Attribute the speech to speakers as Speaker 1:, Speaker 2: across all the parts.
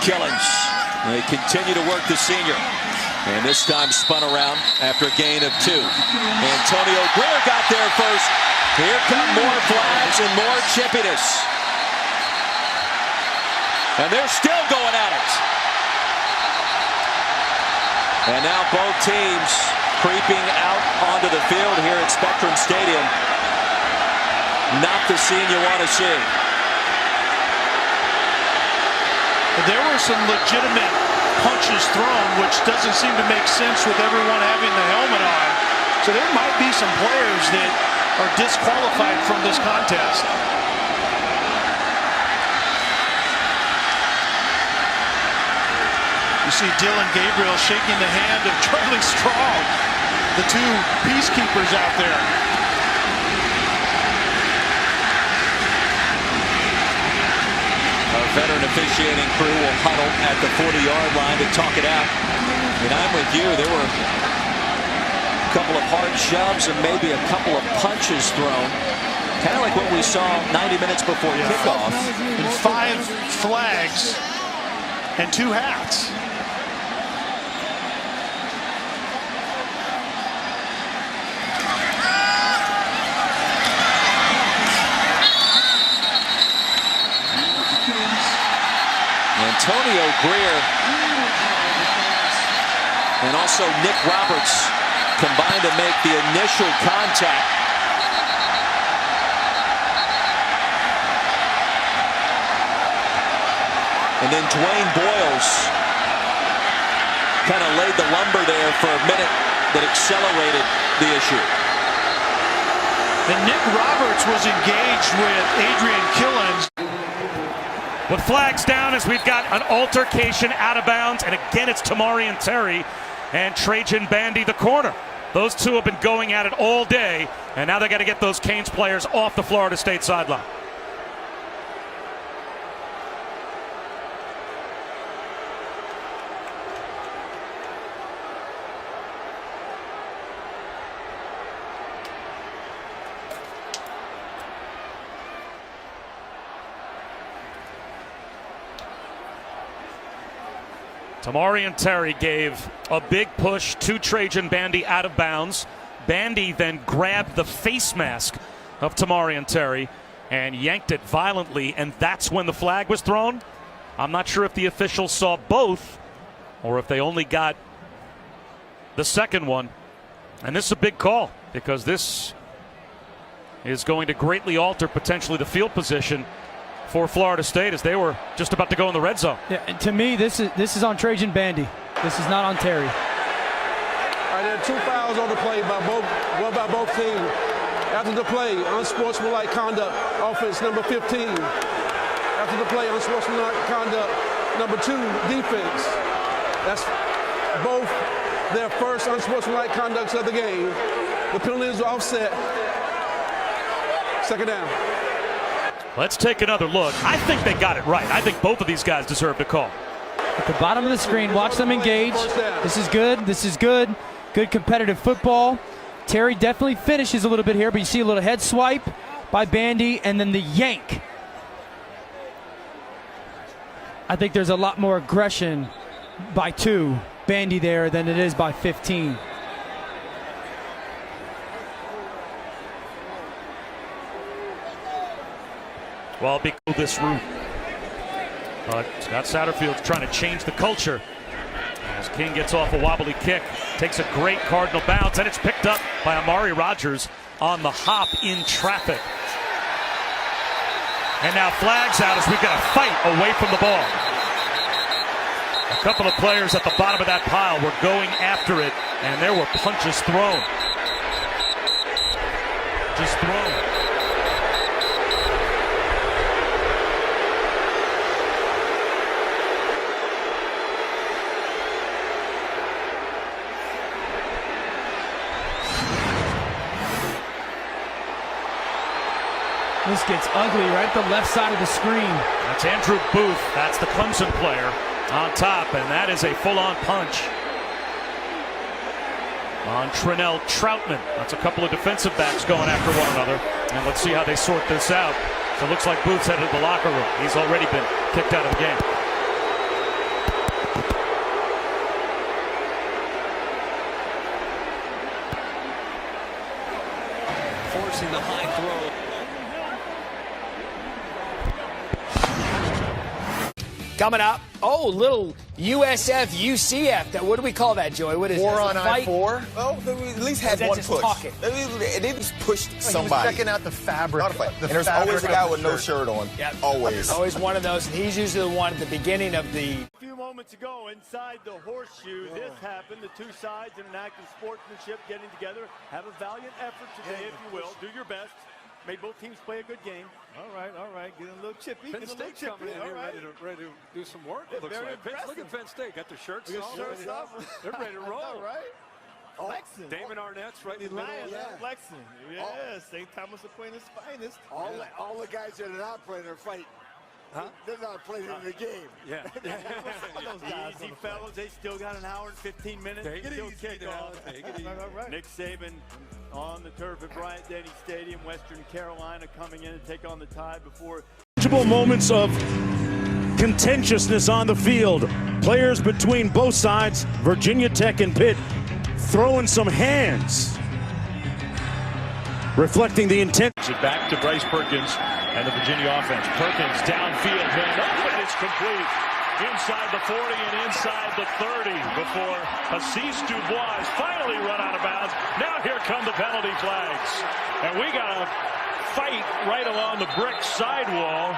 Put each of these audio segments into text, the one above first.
Speaker 1: Killens. They continue to work the senior. And this time spun around after a gain of 2. Antonio Greer got there first. Here come more flags and more chippiness. And they're still going at it. And now both teams creeping out onto the field here at Spectrum Stadium. Not the scene you want to see.
Speaker 2: There were some legitimate punches thrown, which doesn't seem to make sense with everyone having the helmet on. So there might be some players that are disqualified from this contest. You see Dylan Gabriel shaking the hand of Charlie Strong, the two peacekeepers out there.
Speaker 1: Our veteran officiating crew will huddle at the 40-yard line to talk it out. And I'm with you. There were a couple of hard shoves and maybe a couple of punches thrown. Kind of like what we saw 90 minutes before kickoff.
Speaker 2: And 5 flags and 2 hats.
Speaker 1: Antonio Greer and also Nick Roberts combined to make the initial contact. And then Dwayne Boyles kind of laid the lumber there for a minute that accelerated the issue.
Speaker 2: And Nick Roberts was engaged with Adrian Killens.
Speaker 3: With flags down as we've got an altercation out of bounds. And again, it's Tamarian Terry and Trajan Bandy, the corner. Those two have been going at it all day. And now they got to get those Canes players off the Florida State sideline. Tamarian Terry gave a big push to Trajan Bandy out of bounds. Bandy then grabbed the face mask of Tamarian Terry and yanked it violently, and that's when the flag was thrown. I'm not sure if the officials saw both or if they only got the second one. And this is a big call because this is going to greatly alter potentially the field position for Florida State as they were just about to go in the red zone.
Speaker 4: Yeah, and to me, this is on Trajan Bandy. This is not on Terry.
Speaker 5: All right, there are 2 fouls on the play by both teams. After the play, unsportsmanlike conduct, offense number 15. After the play, unsportsmanlike conduct, number 2, defense. That's both their first unsportsmanlike conducts of the game. The penalties are offset. Second down.
Speaker 3: Let's take another look. I think they got it right. I think both of these guys deserve a call.
Speaker 4: At the bottom of the screen, watch them engage. This is good. This is good. Good competitive football. Terry definitely finishes a little bit here, but you see a little head swipe by Bandy and then the yank. I think there's a lot more aggression by 2, Bandy there, than it is by 15.
Speaker 3: Well, because this route. But Scott Satterfield's trying to change the culture. As King gets off a wobbly kick, takes a great Cardinal bounce, and it's picked up by Amari Rogers on the hop in traffic. And now flags out as we've got a fight away from the ball. A couple of players at the bottom of that pile were going after it, and there were punches thrown. Just thrown.
Speaker 4: This gets ugly right at the left side of the screen.
Speaker 3: That's Andrew Booth. That's the Clemson player on top, and that is a full-on punch on Trinell Troutman. That's a couple of defensive backs going after one another, and let's see how they sort this out. So it looks like Booth's headed to the locker room. He's already been kicked out of the game.
Speaker 6: Coming up, little USF, UCF. What do we call that, Joey? What is
Speaker 7: 4
Speaker 6: it?
Speaker 7: on I-4?
Speaker 8: Well, they at least had one
Speaker 6: just
Speaker 8: push.
Speaker 6: talking.
Speaker 8: They just pushed
Speaker 7: He
Speaker 8: somebody.
Speaker 7: was checking out the fabric.
Speaker 8: Not a fight. And there's always a guy with no shirt on.
Speaker 6: Yep.
Speaker 8: Always.
Speaker 6: Always one of those, and he's usually the one at the beginning of the.
Speaker 9: A few moments ago, inside the horseshoe, this happened. The two sides in an act of sportsmanship getting together. Have a valiant effort today, if you will. Do your best. Made both teams play a good game. All right. Getting a little chippy.
Speaker 10: Penn State's coming in here ready to do some work. It looks like. Look at Penn State. Got their shirts off. They're ready to roll.
Speaker 9: All right. Flexing.
Speaker 10: Damon Arnett's right in the middle.
Speaker 9: Flexing. Yes. St. Thomas Aquinas' finest.
Speaker 11: All the guys that are not playing are fighting.
Speaker 10: Huh?
Speaker 11: They're not playing in the game.
Speaker 10: Yeah.
Speaker 9: Easy, fellas. They still got an hour and 15 minutes.
Speaker 10: Take it
Speaker 9: still
Speaker 10: easy
Speaker 9: kick
Speaker 10: now.
Speaker 9: off.
Speaker 10: Take it easy.
Speaker 9: Nick Saban on the turf at Bryant-Denny Stadium, Western Carolina, coming in to take on the Tide before.
Speaker 2: Moments of contentiousness on the field. Players between both sides, Virginia Tech and Pitt, throwing some hands, reflecting the intent.
Speaker 9: Back to Bryce Perkins and the Virginia offense. Perkins downfield, man, and it's complete. Inside the 40 and inside the 30 before Assis Dubois finally run out of bounds. Now here come the penalty flags. And we got a fight right along the brick sidewall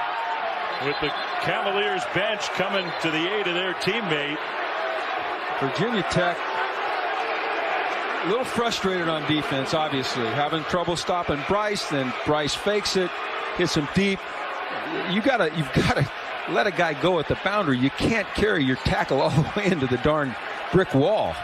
Speaker 9: with the Cavaliers bench coming to the aid of their teammate.
Speaker 12: Virginia Tech a little frustrated on defense, obviously. Having trouble stopping Bryce, then Bryce fakes it, hits him deep. You've got to let a guy go at the boundary. You can't carry your tackle all the way into the darn brick wall.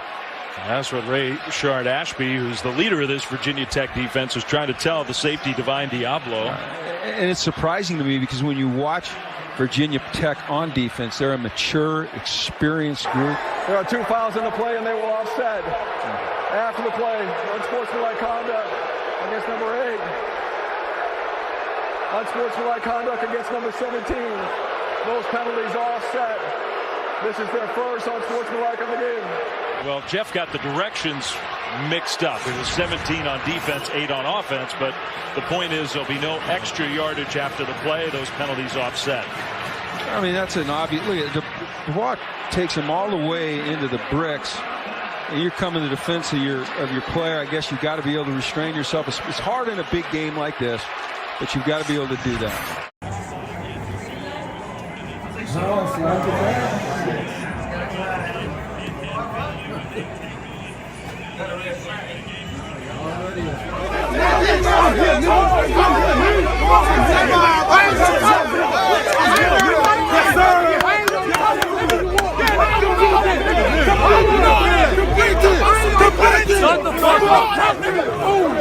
Speaker 2: That's what Ray Shard Ashby, who's the leader of this Virginia Tech defense, is trying to tell the safety Divine Diablo.
Speaker 12: And it's surprising to me because when you watch Virginia Tech on defense, they're a mature, experienced group.
Speaker 5: There are 2 fouls in the play, and they will offset. After the play, unsportsmanlike conduct against number 8. Unsportsmanlike conduct against number 17. Those penalties are offset. This is their first unsportsmanlike of the game.
Speaker 2: Well, Jeff got the directions mixed up. It was 17 on defense, 8 on offense, but the point is there'll be no extra yardage after the play. Those penalties offset.
Speaker 12: I mean, that's an obvious. Look at Dubois takes him all the way into the bricks, and you're coming to the defense of your player. I guess you've got to be able to restrain yourself. It's hard in a big game like this, but you've got to be able to do that.
Speaker 11: Shut the fuck up!